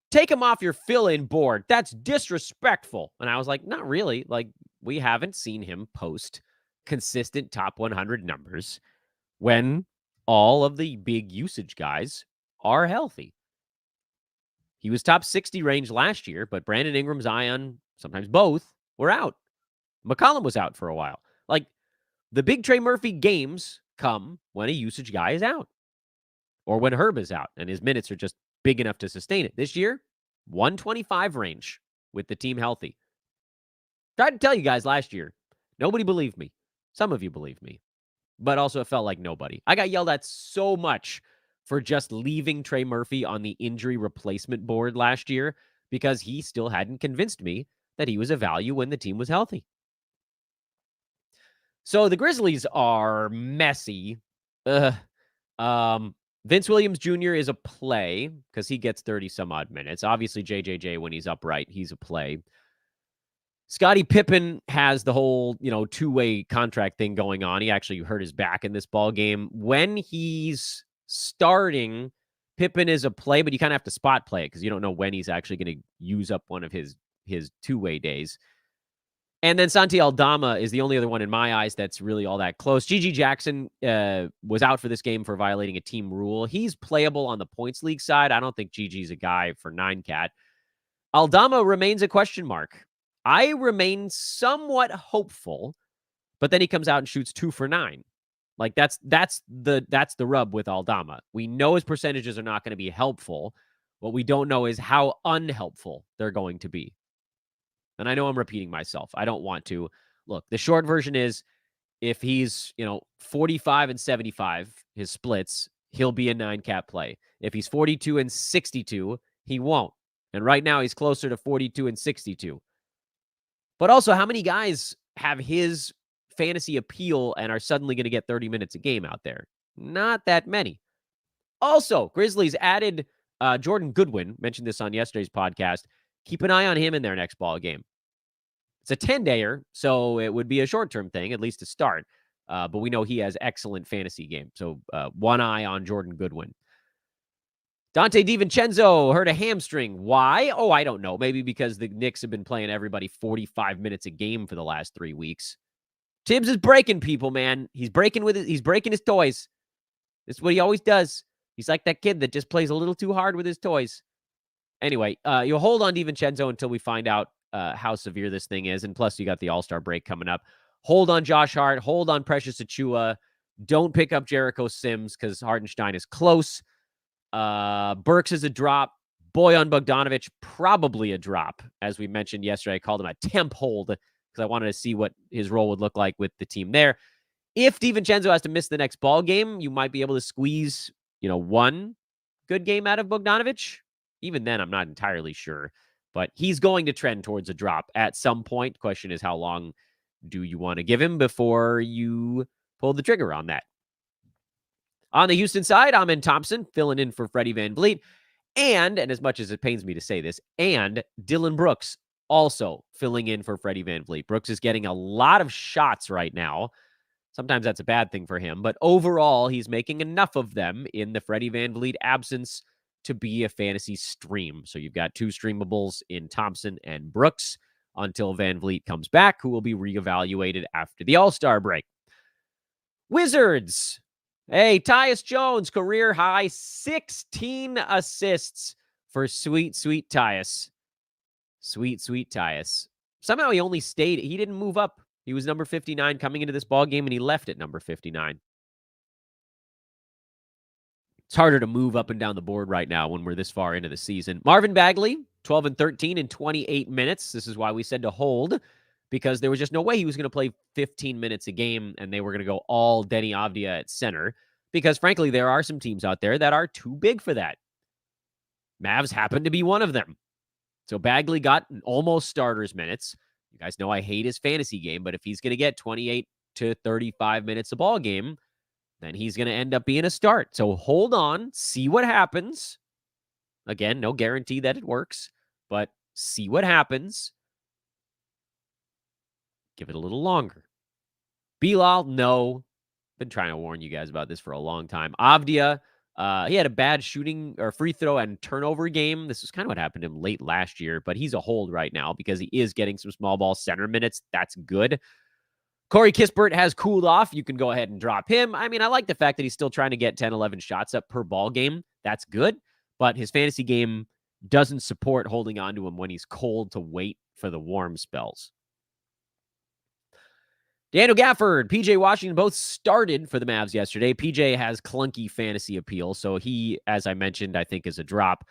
Speaker 2: Take him off your fill-in board. That's disrespectful." And I was like, not really. Like, we haven't seen him post consistent top 100 numbers when all of the big usage guys are healthy. He was top 60 range last year, but Brandon Ingram, Zion, sometimes both, were out. McCollum was out for a while. Like, the big Trey Murphy games come when a usage guy is out or when Herb is out and his minutes are just big enough to sustain it. This year, 125 range with the team healthy. Tried to tell you guys last year. Nobody believed me. Some of you believed me, but also it felt like nobody. I got yelled at so much for just leaving Trey Murphy on the injury replacement board last year because he still hadn't convinced me that he was a value when the team was healthy. So the Grizzlies are messy. Vince Williams Jr. is a play because he gets 30 some odd minutes. Obviously, JJJ, when he's upright, he's a play. Scottie Pippen has the whole, two-way contract thing going on. He actually hurt his back in this ball game. When he's starting, Pippen is a play, but you kind of have to spot play it because you don't know when he's actually going to use up one of his two-way days. And then Santi Aldama is the only other one in my eyes that's really all that close. Gigi Jackson was out for this game for violating a team rule. He's playable on the points league side. I don't think Gigi's a guy for 9-cat. Aldama remains a question mark. I remain somewhat hopeful, but then he comes out and shoots 2 for 9. Like that's the rub with Aldama. We know his percentages are not going to be helpful. What we don't know is how unhelpful they're going to be. And I know I'm repeating myself. I don't want to. Look, the short version is if he's, 45 and 75, his splits, he'll be a 9-cat play. If he's 42 and 62, he won't. And right now he's closer to 42 and 62. But also, how many guys have his fantasy appeal and are suddenly going to get 30 minutes a game out there? Not that many. Also, Grizzlies added Jordan Goodwin. Mentioned this on yesterday's podcast. Keep an eye on him in their next ball game. It's a 10-dayer, so it would be a short-term thing, at least to start. But we know he has excellent fantasy game. So one eye on Jordan Goodwin. Dante DiVincenzo hurt a hamstring. Why? Oh, I don't know. Maybe because the Knicks have been playing everybody 45 minutes a game for the last 3 weeks. Tibbs is breaking people, man. He's breaking his toys. This is what he always does. He's like that kid that just plays a little too hard with his toys. Anyway, you'll hold on DiVincenzo until we find out how severe this thing is. And plus, you got the All-Star break coming up. Hold on Josh Hart. Hold on Precious Achiuwa. Don't pick up Jericho Sims because Hartenstein is close. Burks is a drop. Bojan Bogdanovic, probably a drop. As we mentioned yesterday, I called him a temp hold because I wanted to see what his role would look like with the team there. If DiVincenzo has to miss the next ball game, you might be able to squeeze, one good game out of Bogdanovic. Even then, I'm not entirely sure. But he's going to trend towards a drop at some point. Question is, how long do you want to give him before you pull the trigger on that? On the Houston side, Amen Thompson filling in for Freddie VanVleet. And as much as it pains me to say this, and Dylan Brooks also filling in for Freddie VanVleet. Brooks is getting a lot of shots right now. Sometimes that's a bad thing for him. But overall, he's making enough of them in the Freddie VanVleet absence to be a fantasy stream. So you've got 2 streamables in Thompson and Brooks until VanVleet comes back, who will be reevaluated after the All-Star break. Wizards. Hey, Tyus Jones, career high 16 assists for sweet, sweet Tyus. Sweet, sweet Tyus. Somehow he only stayed. He didn't move up. He was number 59 coming into this ball game, and he left at number 59. It's harder to move up and down the board right now when we're this far into the season. Marvin Bagley, 12 and 13 in 28 minutes. This is why we said to hold, because there was just no way he was going to play 15 minutes a game and they were going to go all Denny Avdia at center. Because, frankly, there are some teams out there that are too big for that. Mavs happened to be one of them. So Bagley got almost starters minutes. You guys know I hate his fantasy game, but if he's going to get 28 to 35 minutes a ball game, then he's going to end up being a start. So hold on, see what happens. Again, no guarantee that it works, but see what happens. Give it a little longer. Bilal, no. Been trying to warn you guys about this for a long time. Avdia, he had a bad shooting or free throw and turnover game. This is kind of what happened to him late last year, but he's a hold right now because he is getting some small ball center minutes. That's good. Corey Kispert has cooled off. You can go ahead and drop him. I mean, I like the fact that he's still trying to get 10, 11 shots up per ball game. That's good, but his fantasy game doesn't support holding on to him when he's cold to wait for the warm spells. Daniel Gafford, PJ Washington both started for the Mavs yesterday. PJ has clunky fantasy appeal, so he, as I mentioned, I think is a drop.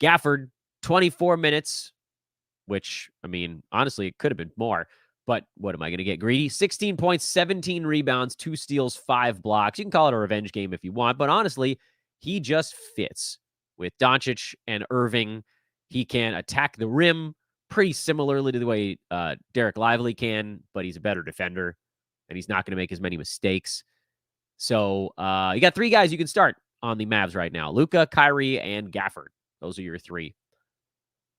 Speaker 2: Gafford, 24 minutes, which, I mean, honestly, it could have been more, but what am I going to get greedy? 16 points, 17 rebounds, 2 steals, 5 blocks. You can call it a revenge game if you want, but honestly, he just fits with Doncic and Irving. He can attack the rim pretty similarly to the way Derek Lively can, but he's a better defender, and he's not going to make as many mistakes. So you got 3 guys you can start on the Mavs right now. Luka, Kyrie, and Gafford. Those are your 3.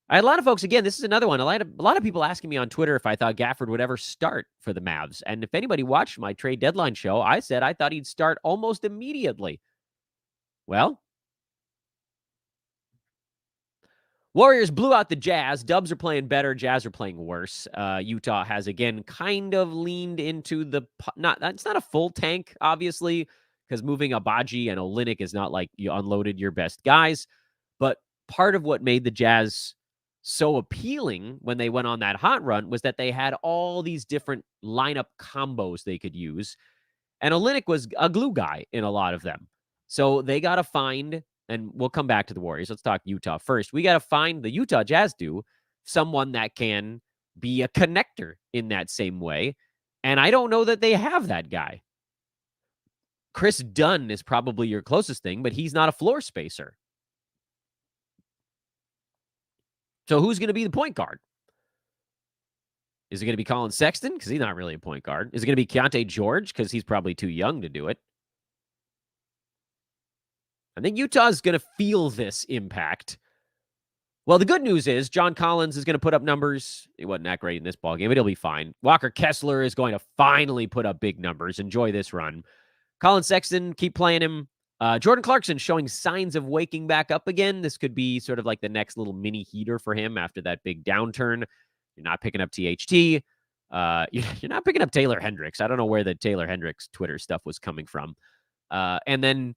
Speaker 2: I had a lot of folks, again, this is another one. A lot of people asking me on Twitter if I thought Gafford would ever start for the Mavs. And if anybody watched my trade deadline show, I said I thought he'd start almost immediately. Well, Warriors blew out the Jazz. Dubs are playing better. Jazz are playing worse. Utah has, again, kind of leaned into the... It's not a full tank, obviously, because moving Abaji and Olynyk is not like you unloaded your best guys. But part of what made the Jazz so appealing when they went on that hot run was that they had all these different lineup combos they could use. And Olynyk was a glue guy in a lot of them. So they got to find... And we'll come back to the Warriors. Let's talk Utah first. We got to find, the Utah Jazz do, someone that can be a connector in that same way. And I don't know that they have that guy. Chris Dunn is probably your closest thing, but he's not a floor spacer. So who's going to be the point guard? Is it going to be Colin Sexton? Because he's not really a point guard. Is it going to be Keontae George? Because he's probably too young to do it. I think Utah's going to feel this impact. Well, the good news is John Collins is going to put up numbers. He wasn't that great in this ballgame, but he'll be fine. Walker Kessler is going to finally put up big numbers. Enjoy this run. Colin Sexton, keep playing him. Jordan Clarkson showing signs of waking back up again. This could be sort of like the next little mini heater for him after that big downturn. You're not picking up THT. You're not picking up Taylor Hendricks. I don't know where the Taylor Hendricks Twitter stuff was coming from. And then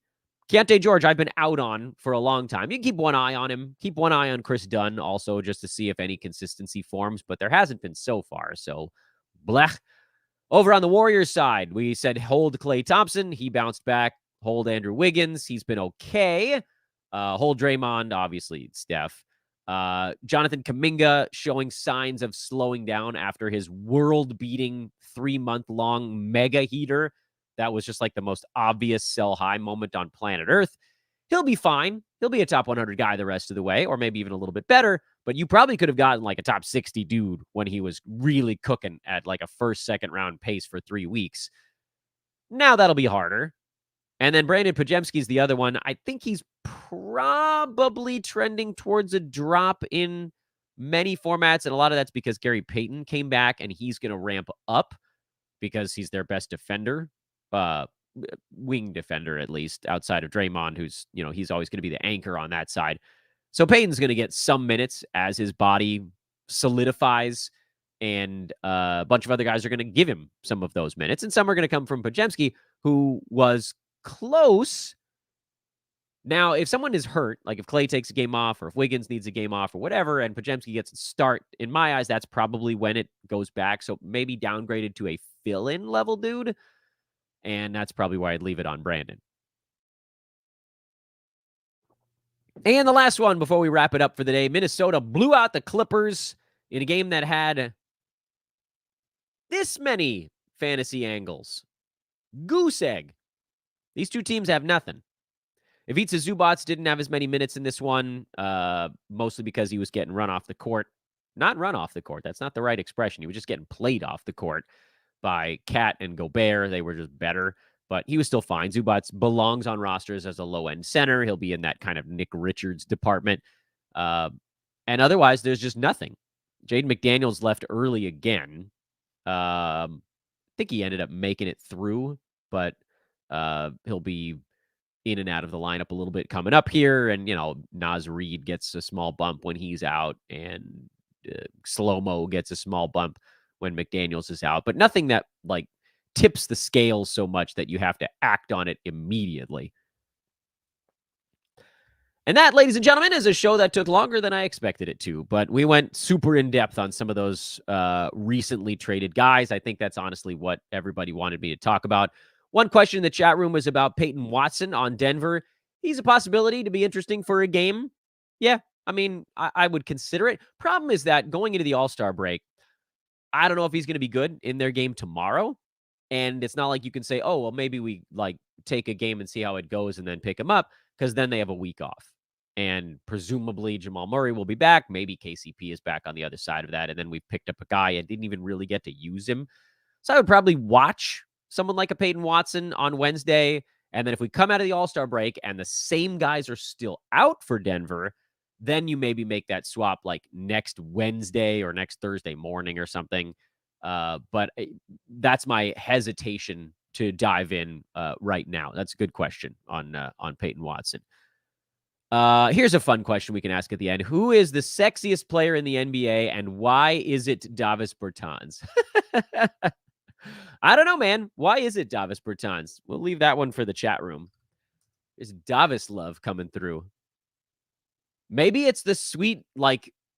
Speaker 2: Keontae George, I've been out on for a long time. You can keep one eye on him. Keep one eye on Chris Dunn also just to see if any consistency forms, but there hasn't been so far. So, blech. Over on the Warriors side, we said hold Klay Thompson. He bounced back. Hold Andrew Wiggins. He's been okay. Hold Draymond, obviously, Steph. Jonathan Kuminga showing signs of slowing down after his world-beating 3-month-long mega heater. That was just like the most obvious sell high moment on planet Earth. He'll be fine. He'll be a top 100 guy the rest of the way, or maybe even a little bit better. But you probably could have gotten like a top 60 dude when he was really cooking at like a first, second round pace for 3 weeks. Now that'll be harder. And then Brandon Podziemski's the other one. I think he's probably trending towards a drop in many formats. And a lot of that's because Gary Payton came back and he's going to ramp up because he's their best defender. Wing defender, at least, outside of Draymond, who's, he's always going to be the anchor on that side. So Payton's going to get some minutes as his body solidifies, and a bunch of other guys are going to give him some of those minutes, and some are going to come from Podziemski, who was close. Now, if someone is hurt, like if Klay takes a game off, or if Wiggins needs a game off, or whatever, and Podziemski gets a start, in my eyes, that's probably when it goes back. So maybe downgraded to a fill-in level dude. And that's probably why I'd leave it on Brandon. And the last one before we wrap it up for the day, Minnesota blew out the Clippers in a game that had this many fantasy angles. Goose egg. These two teams have nothing. Ivica Zubac didn't have as many minutes in this one, mostly because he was getting run off the court. Not run off the court. That's not the right expression. He was just getting played off the court by Cat and Gobert. They were just better, but he was still fine. Zubac belongs on rosters as a low-end center. He'll be in that kind of Nick Richards department. And otherwise, there's just nothing. Jaden McDaniels left early again. I think he ended up making it through, but he'll be in and out of the lineup a little bit coming up here. And, Naz Reid gets a small bump when he's out, and Slow-Mo gets a small bump when McDaniels is out, but nothing that tips the scales so much that you have to act on it immediately. And that, ladies and gentlemen, is a show that took longer than I expected it to, but we went super in depth on some of those recently traded guys. I think that's honestly what everybody wanted me to talk about. One question in the chat room was about Peyton Watson on Denver. He's a possibility to be interesting for a game. Yeah, I mean, I would consider it. Problem is that going into the All-Star break, I don't know if he's going to be good in their game tomorrow. And it's not like you can say, oh, well, maybe we take a game and see how it goes and then pick him up, because then they have a week off. And presumably Jamal Murray will be back. Maybe KCP is back on the other side of that. And then we've picked up a guy and didn't even really get to use him. So I would probably watch someone like a Peyton Watson on Wednesday. And then if we come out of the All-Star break and the same guys are still out for Denver, then you maybe make that swap next Wednesday or next Thursday morning or something. But that's my hesitation to dive in right now. That's a good question on Peyton Watson. Here's a fun question we can ask at the end. Who is the sexiest player in the NBA, and why is it Davis Bertans? I don't know, man. Why is it Davis Bertans? We'll leave that one for the chat room. There's Davis love coming through. Maybe it's the sweet,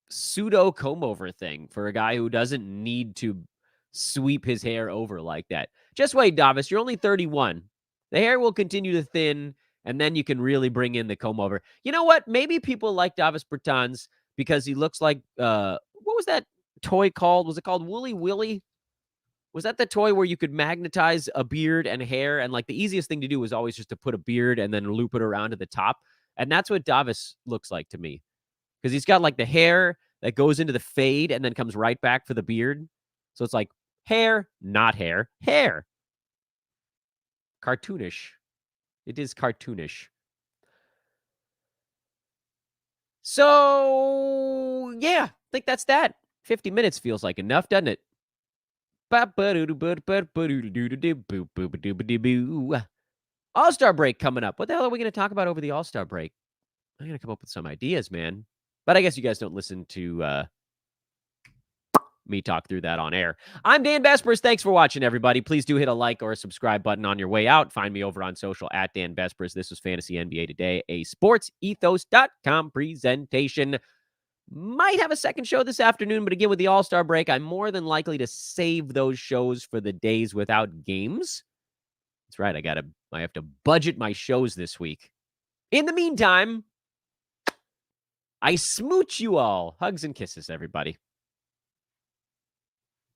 Speaker 2: pseudo comb over thing for a guy who doesn't need to sweep his hair over like that. Just wait, Davis. You're only 31. The hair will continue to thin, and then you can really bring in the comb over. You know what? Maybe people like Davis Bertans because he looks like, what was that toy called? Was it called Wooly Willy? Was that the toy where you could magnetize a beard and hair? And the easiest thing to do was always just to put a beard and then loop it around to the top. And that's what Davis looks like to me, because he's got the hair that goes into the fade and then comes right back for the beard. So it's hair, not hair, hair. Cartoonish. It is cartoonish. So, yeah, I think that's that. 50 minutes feels like enough, doesn't it? All-Star break coming up. What the hell are we going to talk about over the All-Star break? I'm going to come up with some ideas, man. But I guess you guys don't listen to me talk through that on air. I'm Dan Vespers. Thanks for watching, everybody. Please do hit a like or a subscribe button on your way out. Find me over on social at Dan Vespers. This was Fantasy NBA Today, a sportsethos.com presentation. Might have a second show this afternoon, but again, with the All-Star break, I'm more than likely to save those shows for the days without games. That's right. I have to budget my shows this week. In the meantime, I smooch you all. Hugs and kisses, everybody.